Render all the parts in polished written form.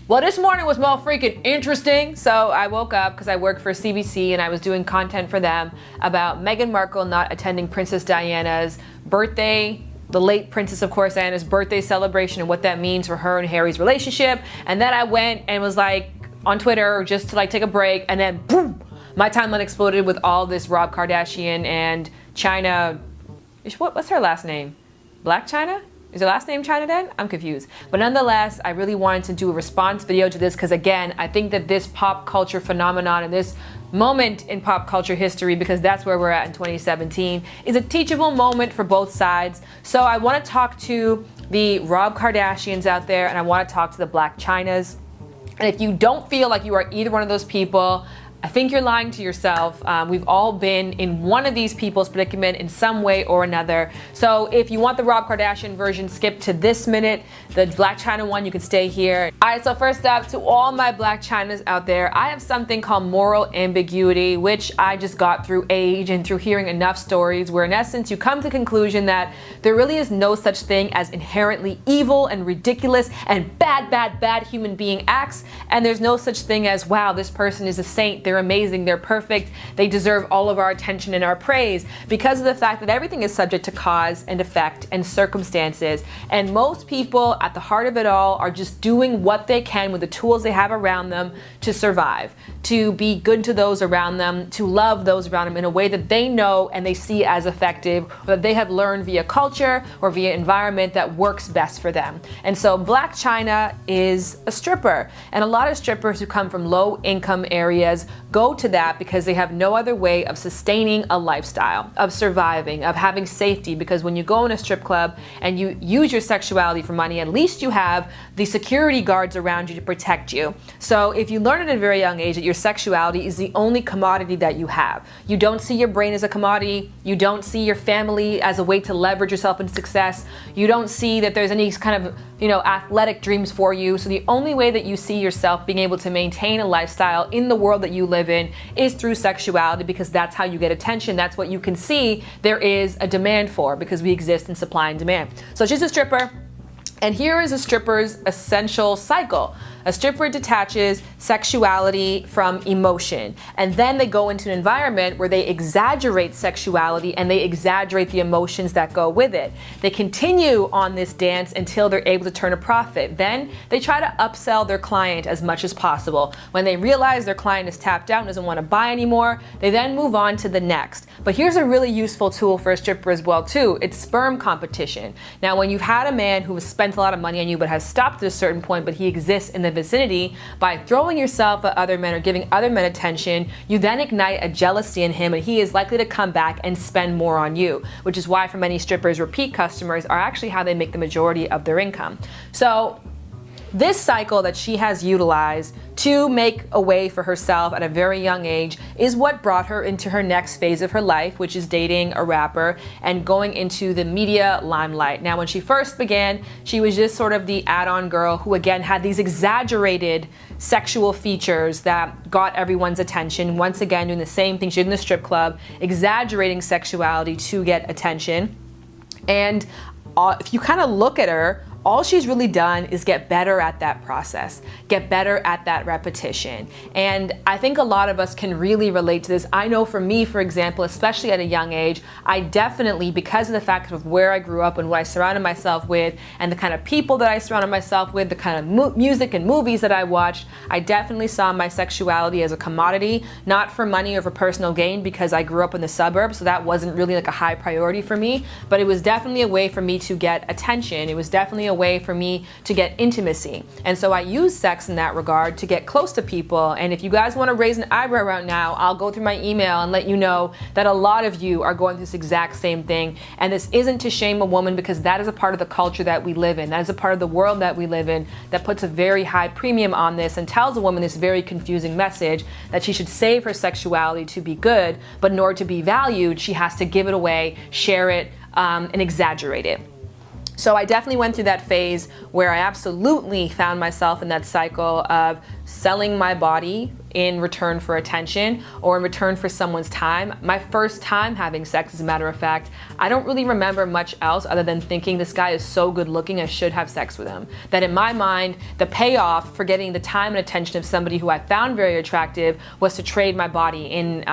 Well, this morning was more freaking interesting. So I woke up because I work for CBC and I was doing content for them about Meghan Markle not attending Princess Diana's birthday, the late Princess, of course, Diana's birthday celebration, and what that means for her and Harry's relationship. And then I went and was like on Twitter just to like take a break, and then boom, my timeline exploded with all this Rob Kardashian and Chyna. What's her last name? Blac Chyna? Is her last name Chyna then? I'm confused. But nonetheless, I really wanted to do a response video to this because, again, I think that this pop culture phenomenon and this moment in pop culture history, because that's where we're at in 2017, is a teachable moment for both sides. So I want to talk to the Rob Kardashians out there, and I want to talk to the Blac Chynas. And if you don't feel like you are either one of those people, I think you're lying to yourself. We've all been in one of these people's predicament in some way or another. So if you want the Rob Kardashian version, skip to this minute. The Blac Chyna one, you can stay here. All right, so first up, to all my Blac Chynas out there, I have something called moral ambiguity, which I just got through age and through hearing enough stories where in essence you come to the conclusion that there really is no such thing as inherently evil and ridiculous and bad human being acts, and there's no such thing as, wow, this person is a saint, they're amazing, they're perfect, they deserve all of our attention and our praise, because of the fact that everything is subject to cause and effect and circumstances. And most people at the heart of it all are just doing what they can with the tools they have around them to survive, to be good to those around them, to love those around them in a way that they know and they see as effective, or that they have learned via culture or via environment that works best for them. And so Blac Chyna is a stripper, and a lot of strippers who come from low income areas go to that because they have no other way of sustaining a lifestyle, of surviving, of having safety, because when you go in a strip club and you use your sexuality for money, at least you have the security guards around you to protect you. So if you learn at a very young age that your sexuality is the only commodity that you have, you don't see your brain as a commodity, you don't see your family as a way to leverage yourself in success, you don't see that there's any kind of, athletic dreams for you. So the only way that you see yourself being able to maintain a lifestyle in the world that you live in is through sexuality, because that's how you get attention. That's what you can see there is a demand for, because we exist in supply and demand. So she's a stripper, and here is a stripper's essential cycle. A stripper detaches sexuality from emotion, and then they go into an environment where they exaggerate sexuality and they exaggerate the emotions that go with it. They continue on this dance until they're able to turn a profit. Then they try to upsell their client as much as possible. When they realize their client is tapped out and doesn't want to buy anymore, they then move on to the next. But here's a really useful tool for a stripper as well too. It's sperm competition. Now, when you've had a man who has spent a lot of money on you but has stopped at a certain point, but he exists in the vicinity, by throwing yourself at other men or giving other men attention, you then ignite a jealousy in him, and he is likely to come back and spend more on you, which is why for many strippers, repeat customers are actually how they make the majority of their income. So this cycle that she has utilized to make a way for herself at a very young age is what brought her into her next phase of her life, which is dating a rapper and going into the media limelight. Now, when she first began, she was just sort of the add-on girl who, again, had these exaggerated sexual features that got everyone's attention. Once again, doing the same thing she did in the strip club, exaggerating sexuality to get attention. And if you kind of look at her, all she's really done is get better at that process, get better at that repetition. And I think a lot of us can really relate to this. I know for me, for example, especially at a young age, I definitely, because of the fact of where I grew up and what I surrounded myself with and the kind of people that I surrounded myself with, the kind of music and movies that I watched, I definitely saw my sexuality as a commodity, not for money or for personal gain, because I grew up in the suburbs, so that wasn't really like a high priority for me, but it was definitely a way for me to get attention. It was definitely a way for me to get intimacy. And so I use sex in that regard to get close to people. And if you guys want to raise an eyebrow right now, I'll go through my email and let you know that a lot of you are going through this exact same thing. And this isn't to shame a woman, because that is a part of the culture that we live in. That is a part of the world that we live in that puts a very high premium on this and tells a woman this very confusing message that she should save her sexuality to be good, but in order to be valued, she has to give it away, share it, and exaggerate it. So I definitely went through that phase where I absolutely found myself in that cycle of selling my body in return for attention or in return for someone's time. My first time having sex, as a matter of fact, I don't really remember much else other than thinking this guy is so good looking, I should have sex with him. That in my mind, the payoff for getting the time and attention of somebody who I found very attractive was to trade my body in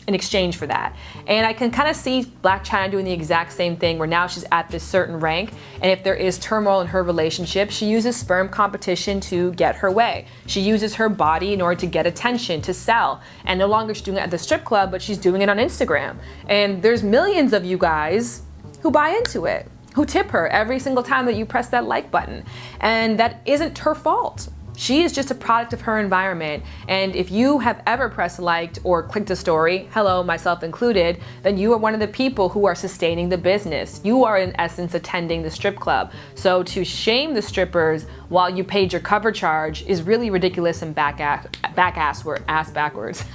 exchange for that. And I can kind of see Blac Chyna doing the exact same thing, where now she's at this certain rank, and if there is turmoil in her relationship, she uses sperm competition to get her way. She uses her body in order to get attention, to sell. And no longer she's doing it at the strip club, but she's doing it on Instagram. And there's millions of you guys who buy into it, who tip her every single time that you press that like button. And that isn't her fault. She is just a product of her environment, and if you have ever pressed liked or clicked a story, hello, myself included, then you are one of the people who are sustaining the business. You are in essence attending the strip club. So to shame the strippers while you paid your cover charge is really ridiculous and ass backwards.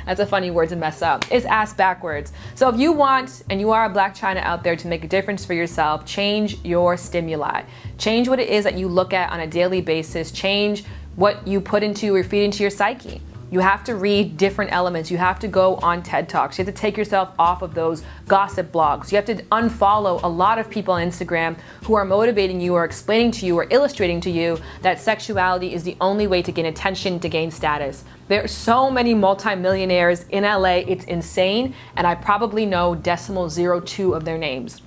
That's a funny word to mess up. It's ass backwards. So if you want, and you are a Blac Chyna out there, to make a difference for yourself, change your stimuli. Change what it is that you look at on a daily basis. Change what you put into or feed into your psyche. You have to read different elements. You have to go on TED Talks. You have to take yourself off of those gossip blogs. You have to unfollow a lot of people on Instagram who are motivating you or explaining to you or illustrating to you that sexuality is the only way to gain attention, to gain status. There are so many multimillionaires in LA, it's insane, and I probably know 0.02 of their names.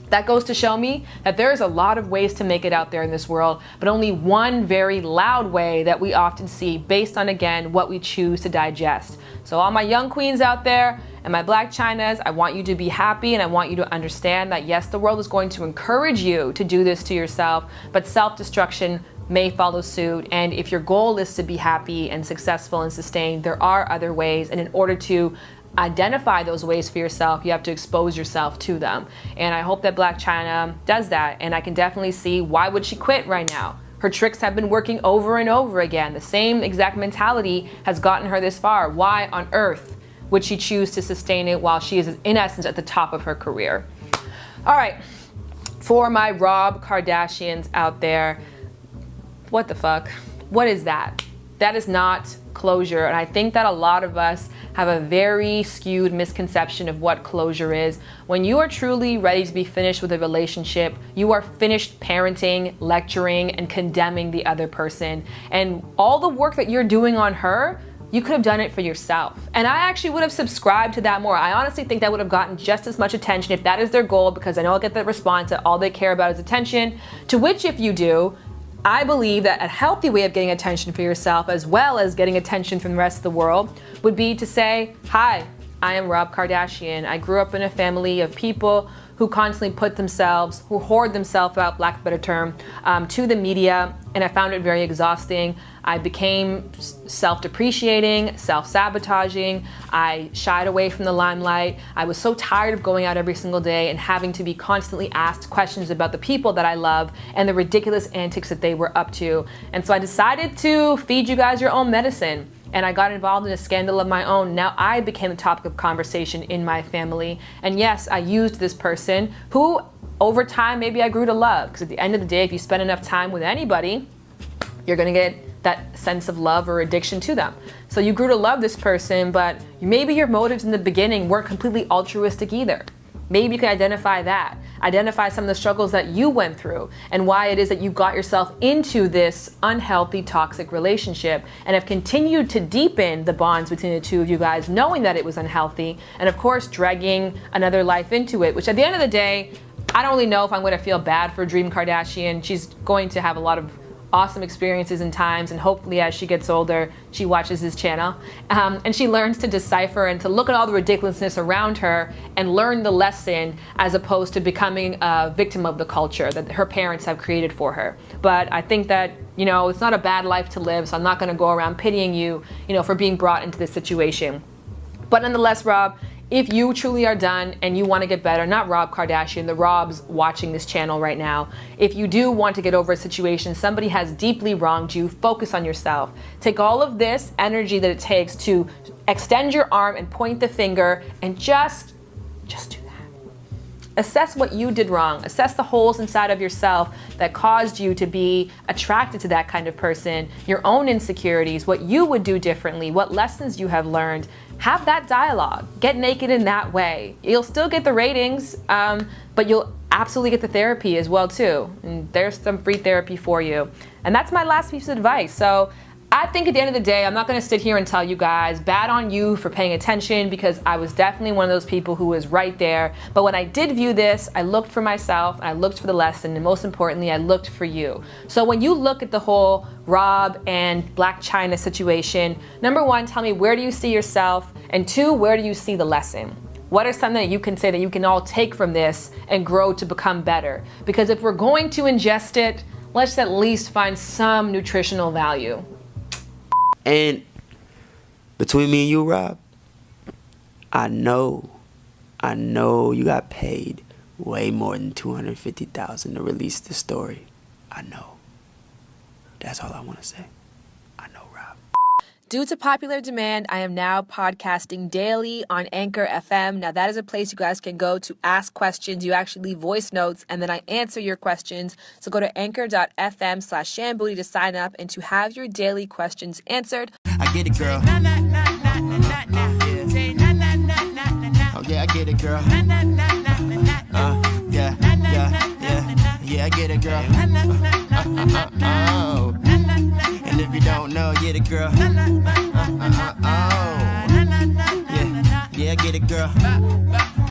That goes to show me that there's a lot of ways to make it out there in this world, but only one very loud way that we often see based on, again, what we choose to digest. So all my young queens out there and my Blac Chynas, I want you to be happy, and I want you to understand that yes, the world is going to encourage you to do this to yourself, but self-destruction may follow suit. And if your goal is to be happy and successful and sustained, there are other ways, and in order to identify those ways for yourself, you have to expose yourself to them. And I hope that Blac Chyna does that, and I can definitely see why would she quit right now. Her tricks have been working over and over again. The same exact mentality has gotten her this far. Why on earth would she choose to sustain it while she is in essence at the top of her career? All right, for my Rob Kardashians out there, what the fuck? What is that? That is not closure. And I think that a lot of us have a very skewed misconception of what closure is. When you are truly ready to be finished with a relationship, you are finished parenting, lecturing, and condemning the other person. And all the work that you're doing on her, you could have done it for yourself. And I actually would have subscribed to that more. I honestly think that would have gotten just as much attention if that is their goal, because I know I'll get the response that all they care about is attention. To which, if you do, I believe that a healthy way of getting attention for yourself, as well as getting attention from the rest of the world, would be to say, hi, I am Rob Kardashian. I grew up in a family of people who constantly who hoard themselves out, lack of a better term, to the media, and I found it very exhausting. I became self-depreciating, self-sabotaging. I shied away from the limelight. I was so tired of going out every single day and having to be constantly asked questions about the people that I love and the ridiculous antics that they were up to. And so I decided to feed you guys your own medicine. And I got involved in a scandal of my own. Now I became the topic of conversation in my family. And yes, I used this person who, over time, maybe I grew to love. Because at the end of the day, if you spend enough time with anybody, you're gonna get that sense of love or addiction to them. So you grew to love this person, but maybe your motives in the beginning weren't completely altruistic either. Maybe you can identify that. Identify some of the struggles that you went through and why it is that you got yourself into this unhealthy, toxic relationship and have continued to deepen the bonds between the two of you guys, knowing that it was unhealthy, and of course dragging another life into it, which at the end of the day, I don't really know if I'm going to feel bad for Dream Kardashian. She's going to have a lot of awesome experiences and times, and hopefully as she gets older she watches this channel and she learns to decipher and to look at all the ridiculousness around her and learn the lesson, as opposed to becoming a victim of the culture that her parents have created for her. But I think that, you know, it's not a bad life to live, so I'm not going to go around pitying you, you know, for being brought into this situation. But nonetheless, Rob, if you truly are done and you want to get better, not Rob Kardashian, the Robs watching this channel right now, if you do want to get over a situation, somebody has deeply wronged you, focus on yourself. Take all of this energy that it takes to extend your arm and point the finger and just do that. Assess what you did wrong. Assess the holes inside of yourself that caused you to be attracted to that kind of person, your own insecurities, what you would do differently, what lessons you have learned. Have that dialogue. Get naked in that way. You'll still get the ratings, but you'll absolutely get the therapy as well too. And there's some free therapy for you. And that's my last piece of advice. So I think at the end of the day, I'm not going to sit here and tell you guys bad on you for paying attention, because I was definitely one of those people who was right there. But when I did view this, I looked for myself, and I looked for the lesson, and most importantly, I looked for you. So when you look at the whole Rob and Blac Chyna situation, number one, tell me, where do you see yourself? And two, where do you see the lesson? What are something that you can say that you can all take from this and grow to become better? Because if we're going to ingest it, let's at least find some nutritional value. And between me and you, Rob, I know you got paid way more than $250,000 to release this story. I know. That's all I want to say. I know, Rob. Due to popular demand, I am now podcasting daily on Anchor FM. Now, that is a place you guys can go to ask questions. You actually leave voice notes, and then I answer your questions. So go to anchor.fm/shanbooty to sign up and to have your daily questions answered. I get it, girl. Oh, yeah, I get it, girl. Yeah, I get it, girl. Oh. And if you don't know, get it, girl. Oh. Yeah, I get it, girl.